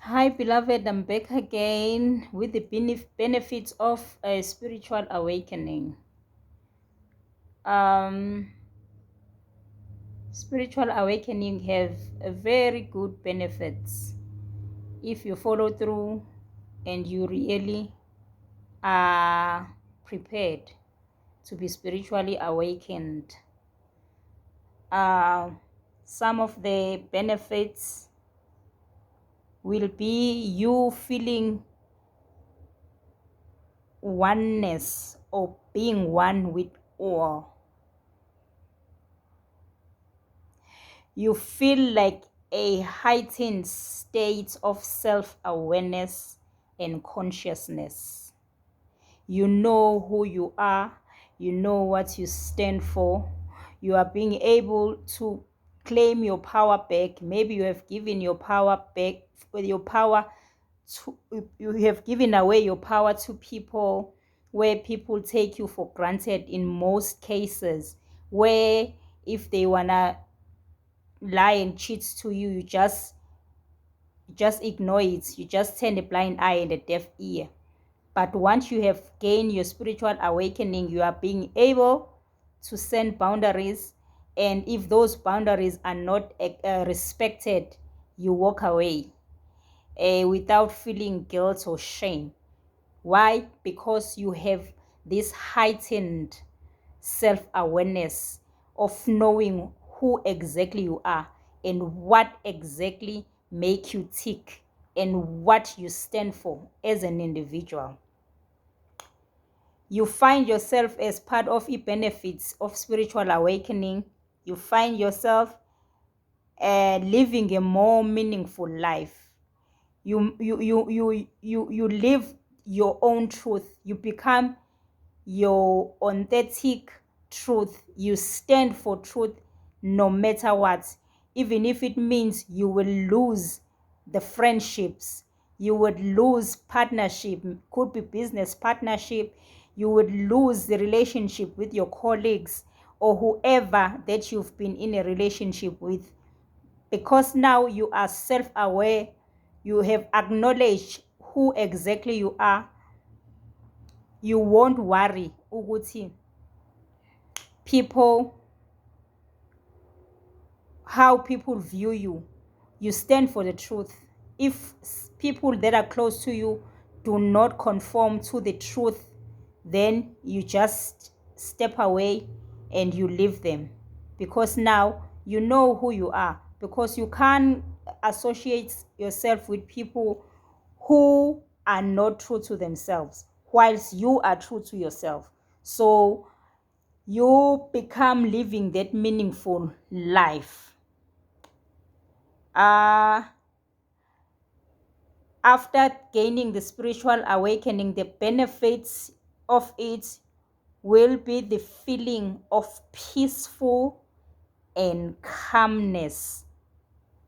Hi, beloved. I'm back again with the benefits of a spiritual awakening. Um, Spiritual awakening have a very good benefits if you follow through and you really are prepared to be spiritually awakened. Uh, some of the benefits will be you feeling oneness or being one with all. You feel like a heightened state of self-awareness and consciousness. You know who you are, you know what you stand for. You are being able to claim your power back. Maybe you have given your power back, with your power to, you have given away your power to people, where people take you for granted in most cases, where if they wanna lie and cheat to you, you just ignore it. You just turn a blind eye and a deaf ear. But once you have gained your spiritual awakening, you are being able to set boundaries. And if those boundaries are not respected, you walk away without feeling guilt or shame. Why? Because you have this heightened self-awareness of knowing who exactly you are and what exactly make you tick and what you stand for as an individual. You find yourself as part of the benefits of spiritual awakening. You find yourself living a more meaningful life. You live your own truth. You become your authentic truth. You stand for truth no matter what, even if it means you will lose the friendships, you would lose partnership, could be business partnership, you would lose the relationship with your colleagues or whoever that you've been in a relationship with, because now you are self-aware. You have acknowledged who exactly you are. You won't worry ukuthi people, how people view you. You stand for the truth. If people that are close to you do not conform to the truth, then you just step away and you leave them, because now you know who you are, because you can't associate yourself with people who are not true to themselves whilst you are true to yourself. So you become living that meaningful life. uh After gaining the spiritual awakening, the benefits of it will be the feeling of peaceful and calmness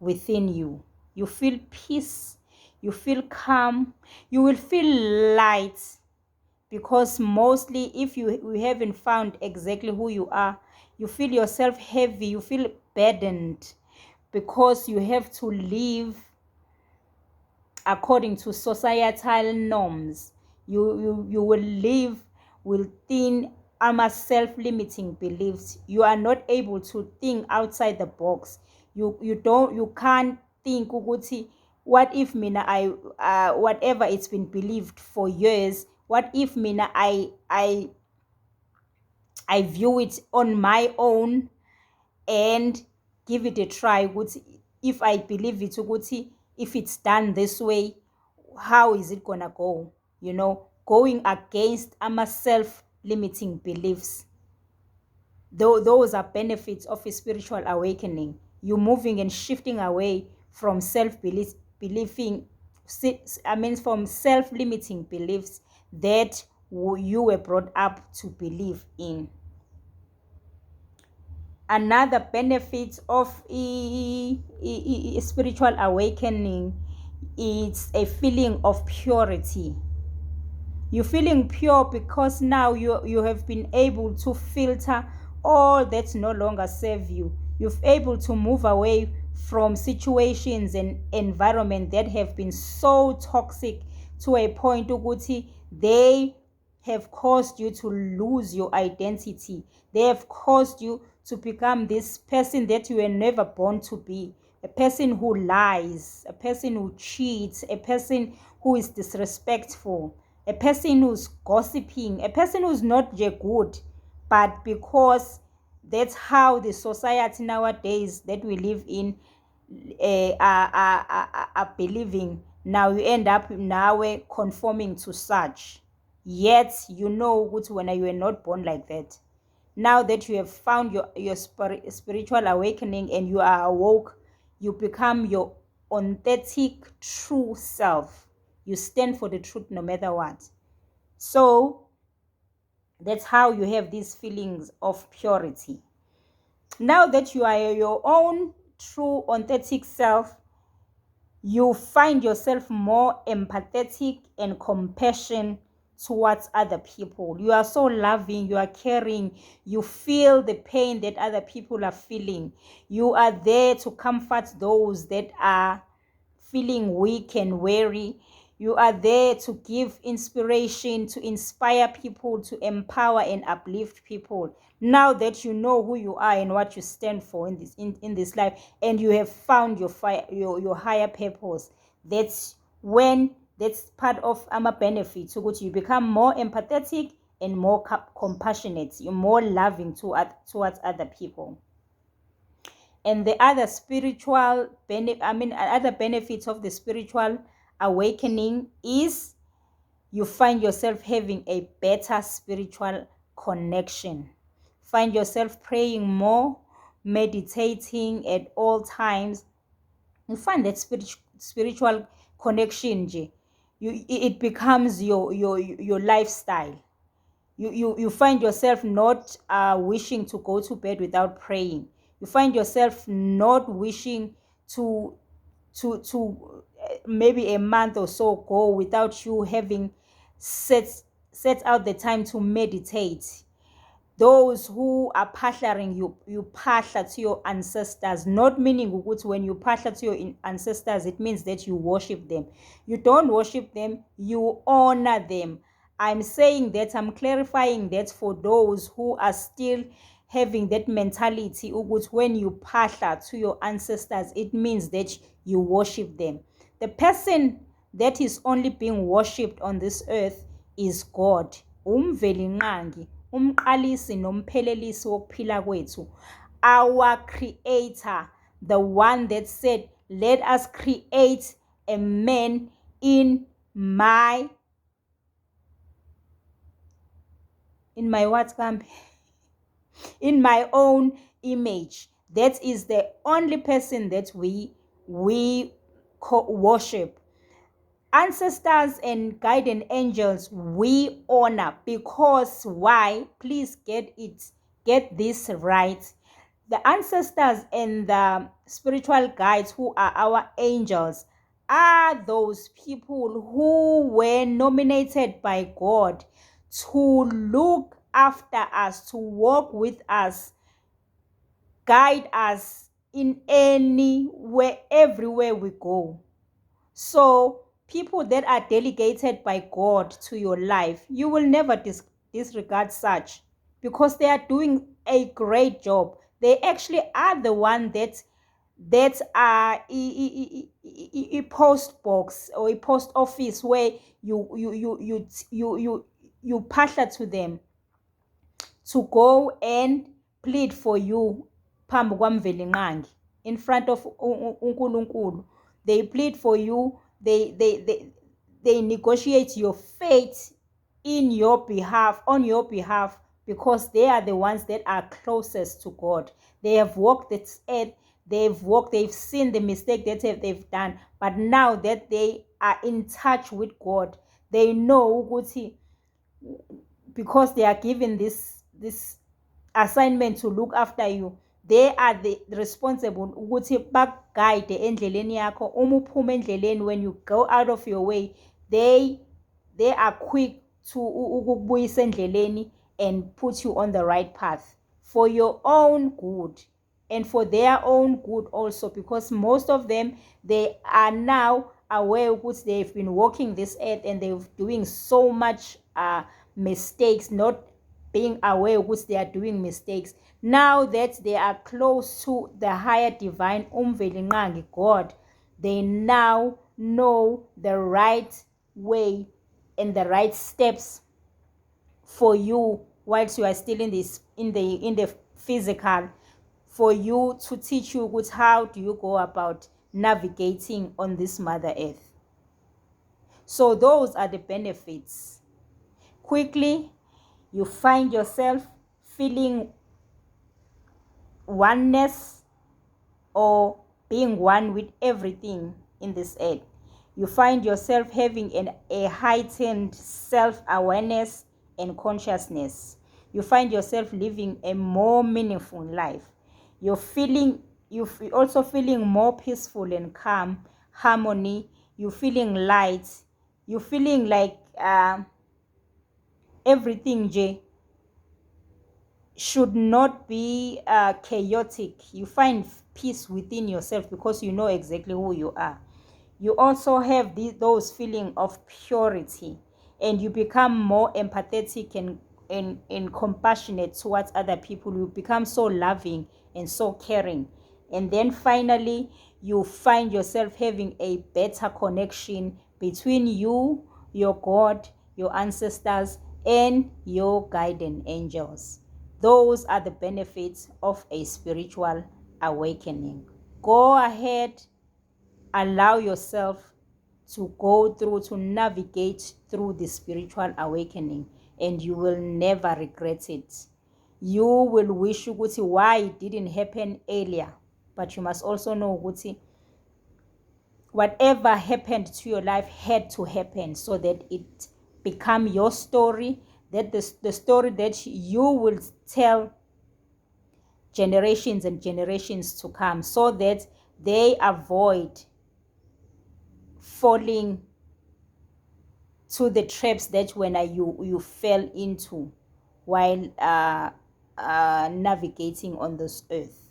within you. You feel peace, you feel calm, you will feel light, because mostly if you haven't found exactly who you are, you feel yourself heavy, you feel burdened, because you have to live according to societal norms. You will live within self-limiting beliefs. You are not able to think outside the box. You can't think ukuthi, what if mina I whatever it's been believed for years, what if mina I view it on my own and give it a try. If I believe it, if it's done this way, how is it gonna go? Going against our self-limiting beliefs. Though those are benefits of a spiritual awakening. You moving and shifting away from believing, from self-limiting beliefs that you were brought up to believe in. Another benefit of spiritual awakening is a feeling of purity. You're feeling pure because now you have been able to filter all that no longer serve you. You've able to move away from situations and environment that have been so toxic to a point ukuthi they have caused you to lose your identity. They have caused you to become this person that you were never born to be. A person who lies, a person who cheats, a person who is disrespectful, a person who's gossiping, a person who's not good, but because that's how the society nowadays that we live in are believing. Now you end up now conforming to such. Yet you know when you were not born like that. Now that you have found your spiritual awakening and you are awoke, you become your authentic true self. You stand for the truth no matter what. So that's how you have these feelings of purity. Now that you are your own true authentic self, you find yourself more empathetic and compassion towards other people. You are so loving, you are caring, you feel the pain that other people are feeling. You are there to comfort those that are feeling weak and weary. You are there to give inspiration, to inspire people, to empower and uplift people. Now that you know who you are and what you stand for in this life, and you have found your higher purpose, that's part of benefit. So you become more empathetic and more compassionate. You're more loving towards other people. And the other other benefits of the spiritual awakening is you find yourself having a better spiritual connection. Find yourself praying more, meditating at all times. You find that spiritual connection, it becomes your lifestyle. You find yourself not wishing to go to bed without praying. You find yourself not wishing to maybe a month or so go without you having set out the time to meditate. Those who are partnering, you partner to your ancestors, not meaning when you partner to your ancestors, it means that you worship them. You don't worship them, you honor them. I'm saying that, I'm clarifying that for those who are still having that mentality when you partner to your ancestors, it means that you worship them. The person that is only being worshipped on this earth is God. Umvelinqangi, umqalisi nomphelelisi wokuphila kwethu, our creator, the one that said, let us create a man in my what, Kambi? In my own image. That is the only person that we worship. Ancestors and guardian angels we honor, because why? Please get this right. The ancestors and the spiritual guides, who are our angels, are those people who were nominated by God to look after us, to walk with us, guide us in everywhere we go. So people that are delegated by God to your life, you will never disregard such, because they are doing a great job. They actually are the one that are a post box or a post office where you partner to them to go and plead for you phambi kwamvelinqangi, in front of uNkulunkulu. They plead for you. They negotiate your fate on your behalf, because they are the ones that are closest to God. They have walked this earth. They've seen the mistake that they've done. But now that they are in touch with God, they know ukuthi, because they are given this assignment to look after you, they are the responsible ukuthi bakuguide endleleni yakho. Uma uphuma endleleni, when you go out of your way, they are quick to ukubuyisa endleleni and put you on the right path for your own good and for their own good also, because most of them, they are now aware that they've been walking this earth and they're doing so much mistakes, not being aware that they are doing mistakes. Now that they are close to the higher divine Umvelinqangi God, they now know the right way and the right steps for you whilst you are still in the physical, for you to teach you how do you go about navigating on this mother earth. So those are the benefits. Quickly, you find yourself feeling oneness or being one with everything in this earth. You find yourself having a heightened self-awareness and consciousness. You find yourself living a more meaningful life. You're also feeling more peaceful and calm, harmony. You're feeling light. You're feeling like everything should not be chaotic. You find peace within yourself because you know exactly who you are. You also have those feeling of purity, and you become more empathetic and compassionate towards other people. You become so loving and so caring. And then finally, you find yourself having a better connection between you, your God, your ancestors, and your guardian angels. Those are the benefits of a spiritual awakening. Go ahead, allow yourself to go through, to navigate through the spiritual awakening, and you will never regret it. You will wish why it didn't happen earlier, but you must also know whatever happened to your life had to happen so that it become your story, that the story that you will tell generations and generations to come, so that they avoid falling to the traps that when you fell into while navigating on this earth.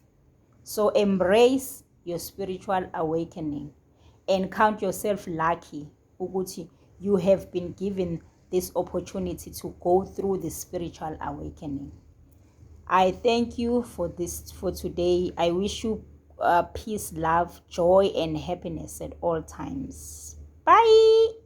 So embrace your spiritual awakening and count yourself lucky ukuthi you have been given this opportunity to go through the spiritual awakening. I thank you for today. I wish you peace, love, joy, and happiness at all times. Bye.